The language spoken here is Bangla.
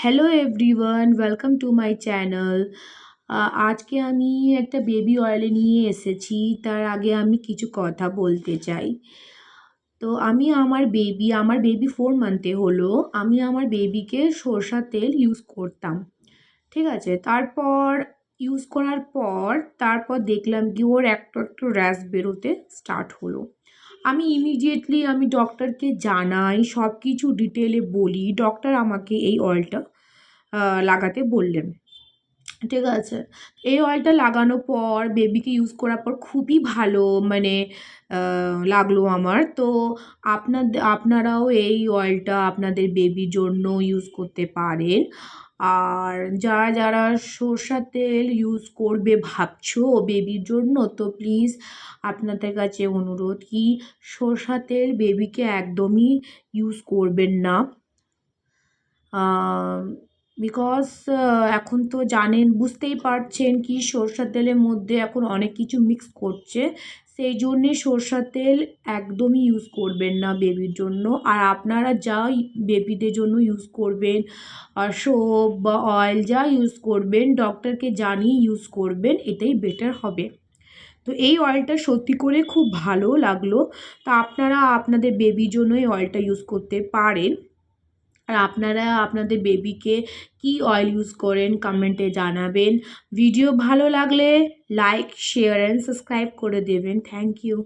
Hello everyone, welcome to my channel. আজকে আমি একটা বেবি অয়েল নিয়ে এসেছি। তার আগে আমি কিছু কথা বলতে চাই। তো আমার বেবি 4 মান্থে হলো। আমি আমার বেবিকে সরষার তেল ইউজ করতাম, ঠিক আছে। তারপর ইউজ করার পর তারপর দেখলাম কি ওর একটু একটু র্যাশ বেরোতে স্টার্ট হলো। আমি ডক্টরকে জানাই, সব কিছু ডিটেলে বলি। ডক্টর আমাকে এই অয়েলটা লাগাতে বললেন, ঠিক আছে। এই অয়েলটা লাগানোর পর বেবিকে ইউজ করার পর খুবই ভালো মানে লাগলো আমার। তো আপনারাও এই অয়েলটা আপনাদের বেবির জন্য ইউজ করতে পারেন। আর যারা যারা সরষের তেল ইউজ করবে ভাবছো বেবির জন্য, তো প্লিজ আপনাদের কাছে অনুরোধ কি সরষের তেল বেবিকে একদমই ইউজ করবেন না। বিকজ এখন তো জানেন, বুঝতেই পারছেন কি সরষের তেলের মধ্যে এখন অনেক কিছু মিক্স করছে। সেই জন্যে সরষের তেল একদমই ইউজ করবেন না বেবির জন্য। আর আপনারা যা বেবিদের জন্য ইউজ করবেন, সোপ বা অয়েল যা ইউজ করবেন, ডক্টরকে জানিয়ে ইউজ করবেন, এটাই বেটার হবে। তো এই অয়েলটা সত্যি করে খুব ভালো লাগলো। তো আপনারা আপনাদের বেবির জন্য এই অয়েলটা ইউজ করতে পারেন। আর আপনারা আপনাদের বেবিকে কি অয়েল ইউজ করেন কমেন্টে জানাবেন। ভিডিও ভালো লাগলে লাইক, শেয়ার অ্যান্ড সাবস্ক্রাইব করে দেবেন। Thank you.